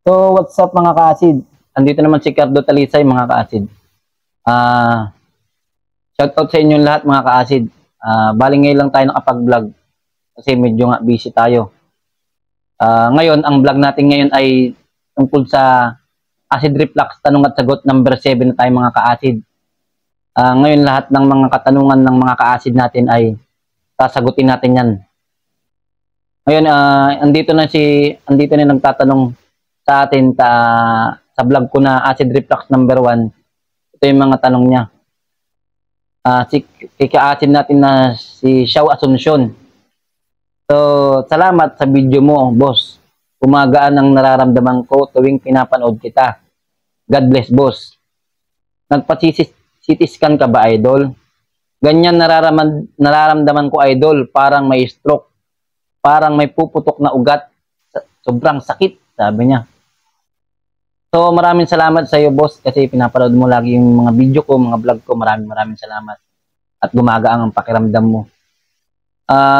So, what's up mga ka-acid? Andito naman si Cardo Talisay mga ka-acid. Shoutout sa inyong lahat mga ka-acid. Bali ngayon lang tayo nakapag-vlog kasi medyo nga busy tayo. Ngayon, ang vlog natin ngayon ay tungkol sa acid reflux, tanong at sagot number 7 na tayo mga ka-acid. Ngayon lahat ng mga katanungan ng mga ka-acid natin ay sasagutin natin yan. Ngayon, andito na nagtatanong sa atin sa vlog ko na acid reflux number 1. Ito yung mga tanong niya. Si ka-acid natin na si Xiao Asuncion. So, salamat sa video mo, boss. Gumagaan ang nararamdaman ko tuwing pinapanood kita. God bless, boss. Nagpa-CT scan ka ba, idol? Ganyan nararamdaman ko, idol. Parang may stroke. Parang may puputok na ugat. Sobrang sakit, sabi niya. So, maraming salamat sa iyo, boss, kasi pinapanood mo lagi yung mga video ko, mga vlog ko. Maraming salamat. At gumagaang ang pakiramdam mo.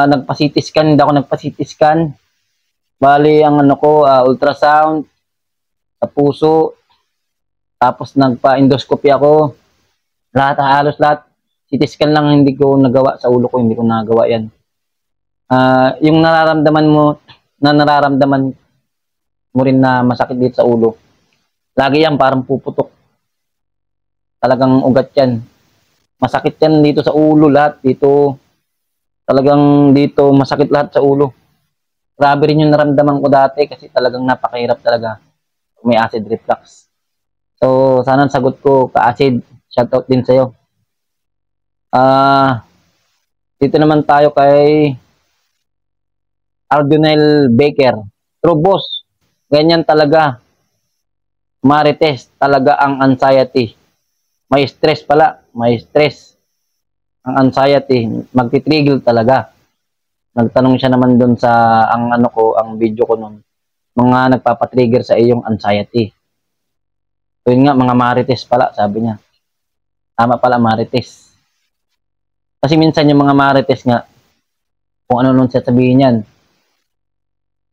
Nagpa-CT scan, hindi ako nagpa-CT scan. Bali, ang ano ko, ultrasound sa puso. Tapos nagpa-endoscopy ako. Halos lahat. CT scan lang hindi ko nagawa sa ulo ko, hindi ko nagawa yan. Yung nararamdaman mo rin na masakit dito sa ulo. Lagi yan, parang puputok. Talagang ugat yan. Masakit yan dito sa ulo, lahat. Dito, talagang dito, masakit lahat sa ulo. Grabe rin yung naramdaman ko dati kasi talagang napakahirap talaga. May acid reflux. So, sana ang sagot ko, ka-acid. Shoutout din sa'yo. Dito naman tayo kay Ardonel Baker. True, boss. Ganyan talaga. Marites talaga ang anxiety. May stress pala. May stress. Ang anxiety. Magtitrigil talaga. Nagtanong siya naman doon sa ang video ko noon. Mga nagpapatrigger sa iyong anxiety. So yun nga, mga marites pala, sabi niya. Tama pala, marites. Kasi minsan yung mga marites nga, kung ano nun sasabihin yan.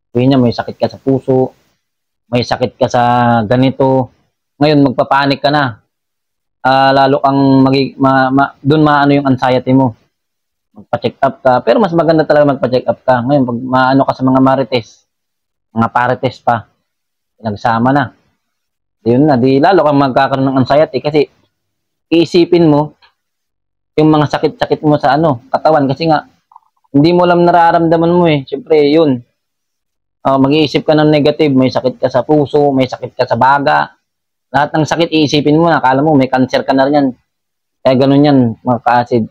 Sabihin niya, may sakit ka sa puso, may sakit ka sa ganito. Ngayon, magpapanik ka na. Lalo kang doon maano yung anxiety mo. Magpa-check up ka. Pero mas maganda talaga magpa-check up ka. Ngayon, pag maano ka sa mga marites, mga parites pa, nagsama na. Yun na, di lalo kang magkakaroon ng anxiety kasi iisipin mo yung mga sakit-sakit mo sa katawan kasi nga, hindi mo alam nararamdaman mo eh. Siyempre, yun. Mag-iisip ka ng negative, may sakit ka sa puso, may sakit ka sa baga. Lahat ng sakit iisipin mo, akala mo may cancer ka na rin yan. Kaya ganun yan, mga ka-acid.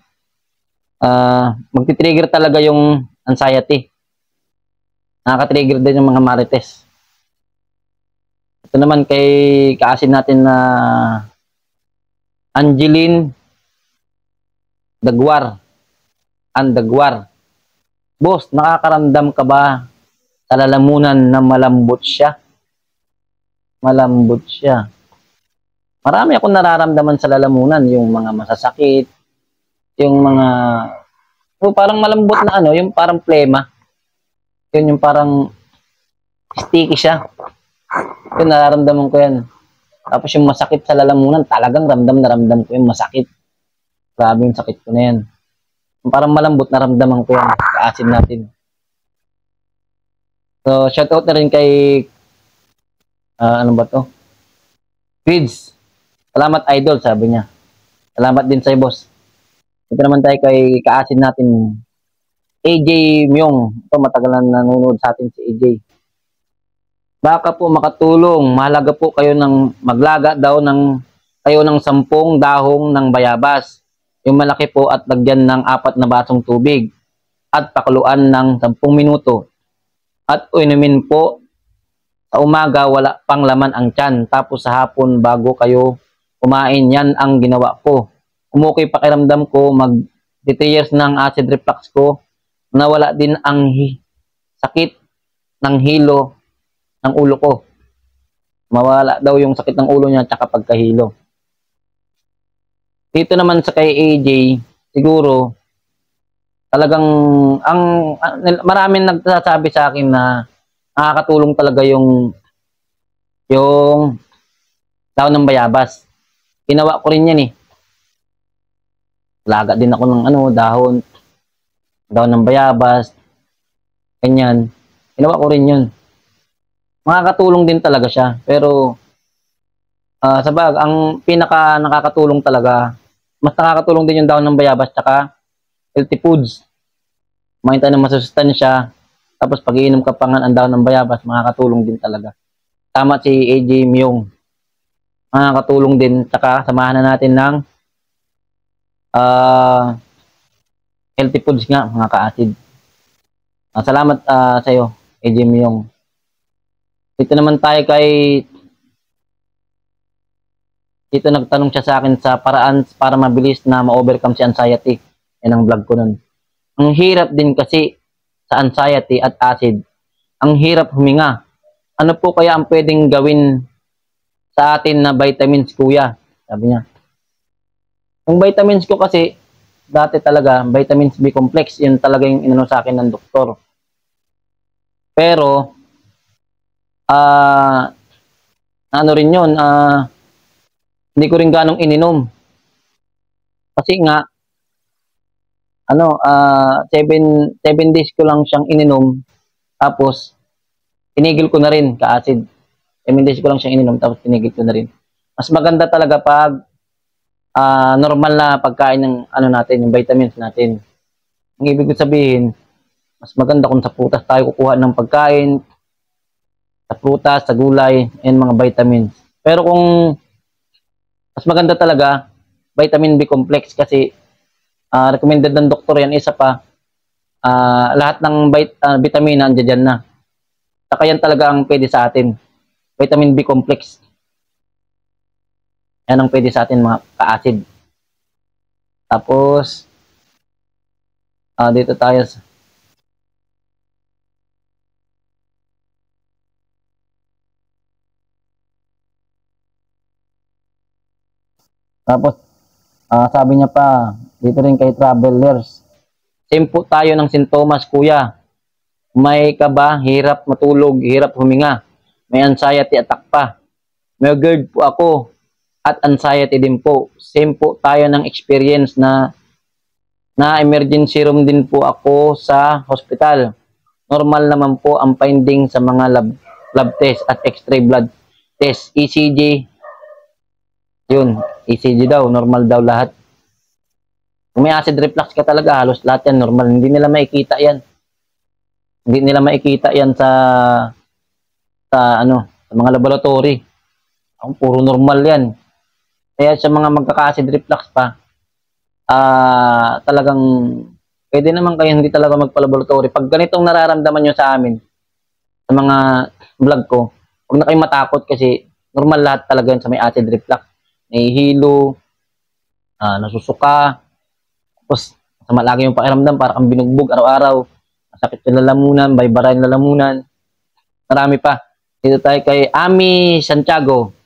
Magti-trigger talaga yung anxiety. Nakaka-trigger din yung mga marites. Ito naman kay ka-acid natin na Angeline Dagwar. Dagwar. Boss, nakakaramdam ka ba sa lalamunan na malambot siya? Malambot siya. Marami akong nararamdaman sa lalamunan, yung mga masasakit, yung mga parang malambot na yung parang plema. Yun yung parang sticky siya. Yun, nararamdaman ko yan. Tapos yung masakit sa lalamunan, talagang ramdam na ramdam ko yung masakit. Grabe yung sakit ko na yan. Yung parang malambot na ramdaman ko yan. Ka-acid natin. So, shoutout na rin kay ano ba to? Grids. Salamat, idol, sabi niya. Salamat din sa'yo, boss. Ito naman tayo kay ka-acid natin, AJ Myong. Ito, matagal na nanonood sa atin si AJ. Baka po makatulong. Mahalaga po kayo maglaga daw kayo ng 10 dahong ng bayabas. Yung malaki po at lagyan ng 4 na basong tubig. At pakuluan ng 10 minuto. At inumin po sa umaga, wala pang laman ang tiyan. Tapos sa hapon bago kayo kumain, yan ang ginawa ko. Umukay pakiramdam ko, 3 years ng acid reflux ko, nawala din ang sakit ng hilo ng ulo ko. Mawala daw yung sakit ng ulo niya tsaka pagkahilo. Dito naman sa kay AJ, siguro, talagang, maraming nagsasabi sa akin na nakakatulong talaga yung yung daon ng bayabas. Ginawa ko rin yan eh. Laga din ako ng daon ng bayabas, ganyan. Ginawa ko rin yun. Makakatulong din talaga siya. Pero, ang pinaka nakakatulong talaga, mas nakakatulong din yung daon ng bayabas tsaka healthy foods. Kumain tayo ng masusustansya, tapos pag iinom ka pa nga ang daon ng bayabas, makakatulong din talaga. Tama si AJ Myung. Makakatulong din, tsaka samahan na natin ng healthy foods nga, mga ka-acid. Salamat sa iyo, AJ Myung. Dito naman tayo dito nagtanong siya sa akin sa paraan para mabilis na ma-overcome si anxiety. Yan ang vlog ko nun. Ang hirap din kasi sa anxiety at acid. Ang hirap huminga. Ano po kaya ang pwedeng gawin sa atin na vitamins, kuya? Sabi niya. Yung vitamins ko kasi, dati talaga, vitamins B complex, yun talaga yung inano sa akin ng doktor. Pero, ano rin yun, hindi ko rin ganong ininom. Kasi nga, 7 days ko lang siyang ininom, tapos, tinigil ko na rin, ka-acid. 7 days ko lang siyang ininom, tapos tinigil ko na rin. Mas maganda talaga pag normal na pagkain ng natin, yung vitamins natin. Ang ibig sabihin, mas maganda kung sa prutas tayo kukuha ng pagkain, sa prutas, sa gulay, and mga vitamins. Pero kung mas maganda talaga, vitamin B complex kasi recommended ng doktor yan. Isa pa, lahat ng vitamina nandiyan dyan na. Saka yan talaga ang pwede sa atin. Vitamin B complex. Yan ang pwede sa atin, mga ka-acid. Tapos, dito tayo sa tapos, sabi niya pa, dito rin kay travelers, same po tayo ng sintomas, kuya. May kaba, hirap matulog, hirap huminga. May anxiety attack pa. May GERD po ako at anxiety din po. Same po tayo ng experience na emergency room din po ako sa hospital. Normal naman po ang finding sa mga lab test at x-ray blood test. ECG, yun, ECG daw, normal daw lahat. Kung may acid reflux ka talaga, halos lahat yan normal. Hindi nila makikita yan. Hindi nila makikita yan sa mga laboratory. Puro normal yan. Kaya sa mga magkaka-acid reflux pa, talagang pwede naman kayo hindi talaga magpa-laboratory. Pag ganitong nararamdaman nyo sa amin, sa mga vlog ko, huwag na kayong matakot kasi normal lahat talaga yun sa may acid reflux. Nahihilo, nasusuka, tapos masama lagi yung pakiramdam, para kang binugbog araw-araw, masakit yung lalamunan, baybaray yung lalamunan, marami pa. Dito tayo kay Ami Santiago.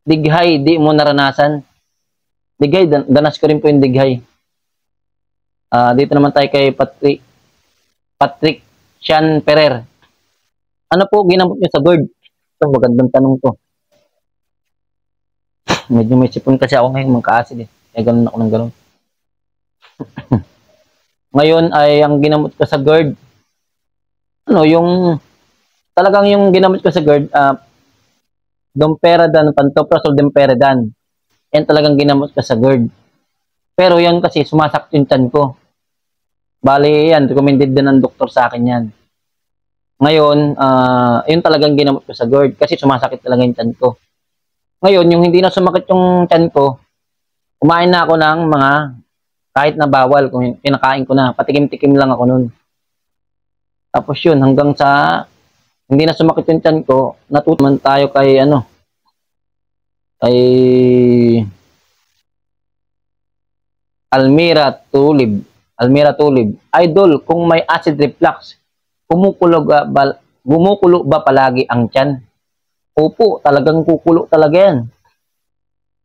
Dighay, di mo naranasan? Dighay, danas ko rin po yung dighay. Dito naman tayo kay Patrick Sean Ferrer. Ano po ginamot niyo sa GERD? Ito, magandang tanong to. Medyo may sipon kasi ako ngayon, magka-acid eh. Kaya ganun ako ng ganun. Ngayon ay ang ginamot ko sa GERD, talagang yung ginamot ko sa GERD, Domperidone, pantoprazole domperidone. Yan talagang ginamot ko sa GERD. Pero yan kasi sumasakit yung tiyan ko. Bali yan, recommended din ng doktor sa akin yan. Ngayon, yun talagang ginamot ko sa GERD kasi sumasakit talaga yung tiyan ko. Ngayon, yung hindi na sumakit yung tiyan ko, kumain na ako ng mga kahit na bawal, kung kinakain ko na, patikim-tikim lang ako nun. Tapos yun, hanggang sa hindi na sumakit yung tiyan ko, natutuman tayo kay kay Almira Tulib. Idol, kung may acid reflux, kumukulo ba palagi ang tiyan? Opo, talagang kukulo talaga yan.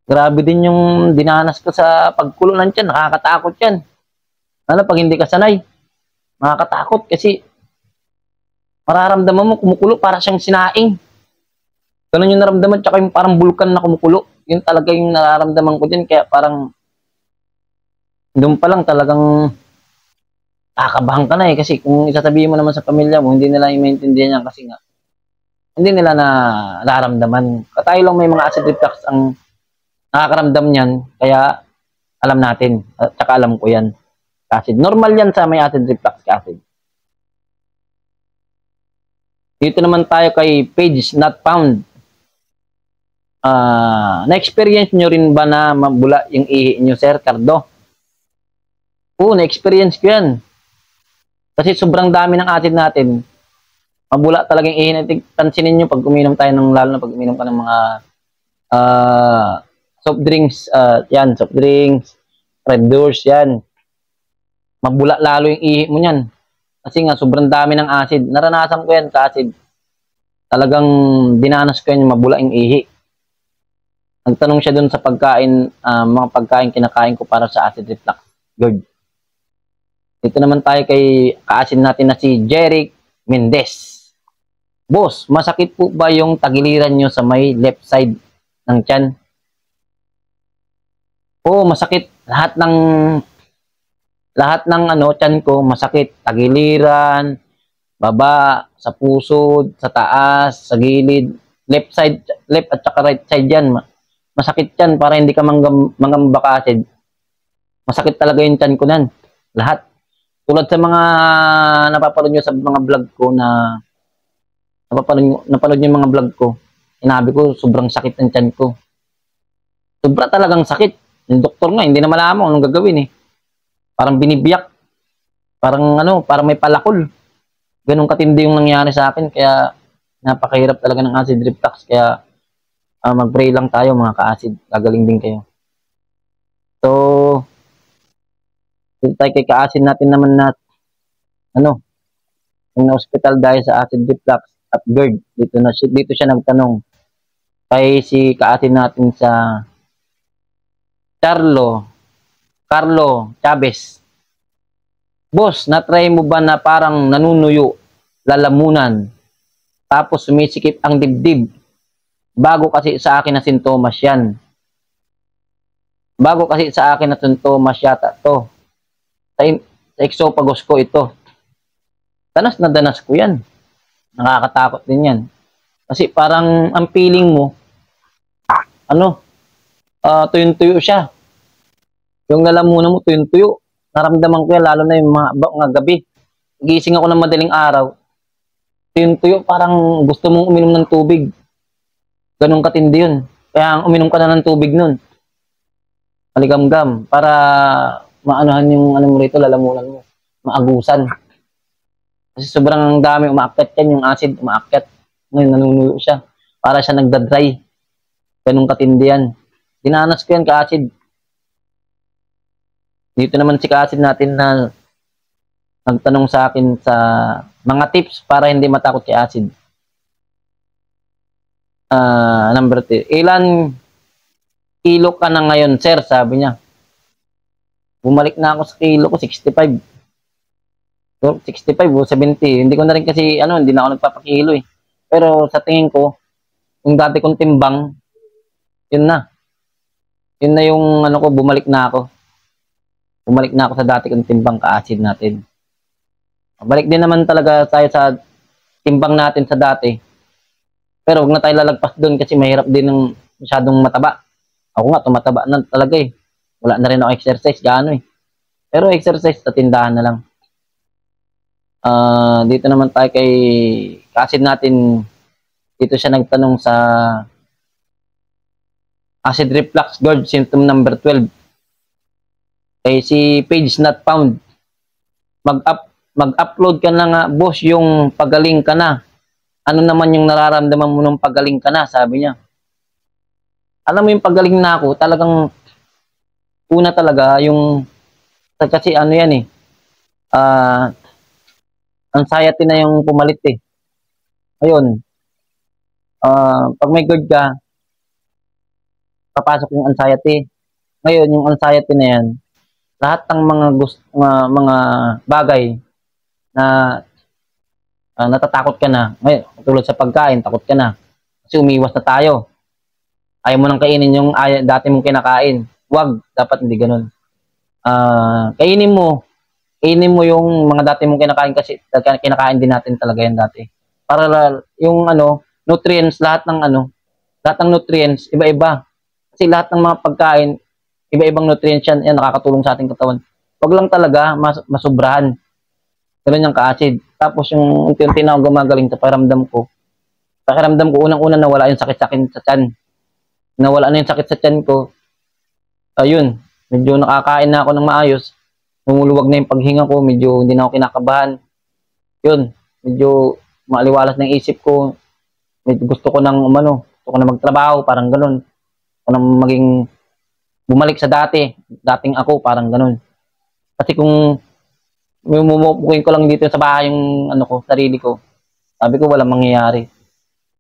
Grabe din yung dinanas ko sa pagkulo ng tiyan. Nakakatakot yan. Pag hindi ka sanay, nakakatakot kasi mararamdaman mo kumukulo para siyang sinaing. Ganun yung naramdaman, tsaka yung parang bulkan na kumukulo. Yun talaga yung nararamdaman ko din, kaya parang doon pa lang talagang kakabahan ka na eh. Kasi kung isasabihin mo naman sa pamilya mo, hindi nila i-maintindihan yan kasi nga, hindi nila na nararamdaman. Tayo lang may mga acid reflux ang nakakaramdam niyan, kaya alam natin, at saka alam ko yan. Acid. Normal yan sa may acid reflux acid. Dito naman tayo kay page not found. Na-experience nyo rin ba na mabula yung ihi nyo, Sir Cardo? Oo, na-experience ko yan. Kasi sobrang dami ng acid natin. Mabula talaga yung ihi natin. Pansinin nyo pag uminom tayo ng, lalo na pag uminom ka ng mga soft drinks, yan, soft drinks, Red Doors, yan. Mabula lalo yung ihi mo yan. Kasi nga, sobrang dami ng acid. Naranasan ko yan sa acid. Talagang dinanas ko yan, mabula yung ihi. Nagtanong siya dun sa pagkain, mga pagkain kinakain ko para sa acid reflux. Good. Dito naman tayo kay kaasin natin na si Jeric Mendez. Boss, masakit po ba yung tagiliran nyo sa may left side ng tiyan? Oo, masakit. Lahat ng tiyan ko masakit. Tagiliran, baba, sa pusod, sa taas, sa gilid, left side, left at saka right side yan. Masakit yan para hindi ka mangamba ka acid. Masakit talaga yung tiyan ko nan. Lahat. Tulad sa mga napapanood nyo sa mga vlog ko na napapanood nyo yung mga vlog ko, sinabi ko sobrang sakit ng tiyan ko. Sobra talagang sakit. Yung doktor nga, hindi na malaman anong gagawin eh. Parang binibiyak. Parang may palakol. Ganun katindi yung nangyari sa akin, kaya napakahirap talaga ng acid reflux. Kaya mag-pray lang tayo mga ka-acid. Gagaling din kayo. So, dito tayo kay ka-acid natin naman na yung na-hospital dahil sa acid reflux at GERD. Dito siya nagtanong kay si ka-acid natin sa Carlo Chavez. Boss, na-try mo ba na parang nanunuyo, lalamunan, tapos sumisikip ang dibdib? Bago kasi sa akin na sintomas yan. Bago kasi sa akin na sintomas yata to. Sa esophagus ko ito. Danas na danas ko yan. Nakakatakot din yan. Kasi parang ang feeling mo, tuyong-tuyo siya. Yung lalamunan mo, tuyong-tuyo. Naramdaman ko yan, lalo na yung mga gabi. Gising ako ng madaling araw. Tuyong-tuyo, parang gusto mong uminom ng tubig. Ganun katindi yun. Kaya uminom ka na ng tubig nun. Maligamgam. Para maanuhan yung mo rito, lalamunan mo. Maagusan. Kasi sobrang dami umaakyat yan. Yung acid umaakyat. Ngayon nanunuyo siya. Para siya nagdadry. Ganun katindi yan. Dinanas ko yan ka-acid. Dito naman si ka-acid natin na nagtanong sa akin sa mga tips para hindi matakot kay acid. Number 3. Ilan kilo ka na ngayon, sir? Sabi niya. Bumalik na ako sa kilo ko, 65. So, 65 o 70. Hindi ko na rin kasi, hindi na ako nagpapakilo eh. Pero sa tingin ko, yung dati kong timbang, yun na. Yun na yung bumalik na ako. Bumalik na ako sa dati kong timbang ka-acid natin. Balik din naman talaga tayo sa timbang natin sa dati. Pero huwag na tayo lalagpas doon kasi mahirap din ng masyadong mataba. Ako nga, tumataba na talaga eh. Wala na rin ako exercise, gaano eh. Pero exercise sa tindahan na lang. Dito naman tayo kay acid natin. Dito siya nagtanong sa acid reflux GERD symptom number 12. Kay si page not found. Mag-upload ka na nga, boss, yung pagaling ka na. Ano naman yung nararamdaman mo nung pagaling ka na, sabi niya. Alam mo yung pagaling na ako, talagang una talaga yung kasi yan eh. Anxiety na yung pumalit eh. Ayun. Pag may GERD ka, papasok yung anxiety. Ngayon, yung anxiety na yan, lahat ng mga bagay na natatakot ka na. Ngayon, tulad sa pagkain, takot ka na. Kasi umiwas na tayo. Ayaw mo nang kainin yung dati mong kinakain. Wag, dapat hindi ganun. Kainin mo yung mga dati mong kinakain kasi kinakain din natin talaga yan dati. Para yung nutrients, lahat ng nutrients, iba-iba. Kasi lahat ng mga pagkain, iba-ibang nutrients yan nakakatulong sa ating katawan. Wag lang talaga masubrahan. Ganun yung ka-acid. Tapos yung unti-unti na ako gumagaling sa pakiramdam ko. Unang-una nawala yung sakit-sakit sa tiyan. Nawala na yung sakit sa tiyan ko. Ayun, medyo nakakain na ako ng maayos. Lumuluwag na yung paghinga ko, medyo hindi na ako kinakabahan. Yun, medyo maaliwalas ng isip ko. Medyo gusto ko na magtrabaho, parang ganun. Gusto ko nang bumalik sa dating ako, parang ganun. Kasi kung mumupukin ko lang dito sa bahay yung sarili ko, sabi ko walang mangyayari.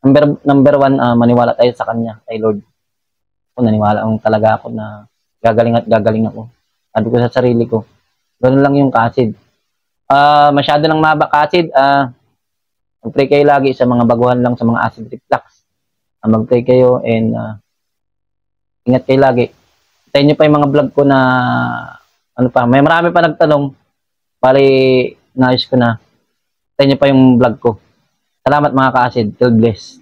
Number one, maniwala tayo sa Kanya, kay Lord. Naniwala talaga ako na gagaling at gagaling ako. Sabi ko sa sarili ko, ganoon lang yung ka-acid. Masyado nang mahaba ka-acid. Mag-pray kayo lagi sa mga baguhan lang sa mga acid reflux. Mag-pray kayo and ingat kayo lagi. Tayo nyo pa yung mga vlog ko na may marami pa nagtanong. Bali, naayos ko na. Tayo nyo pa yung vlog ko. Salamat mga ka-acid. God bless.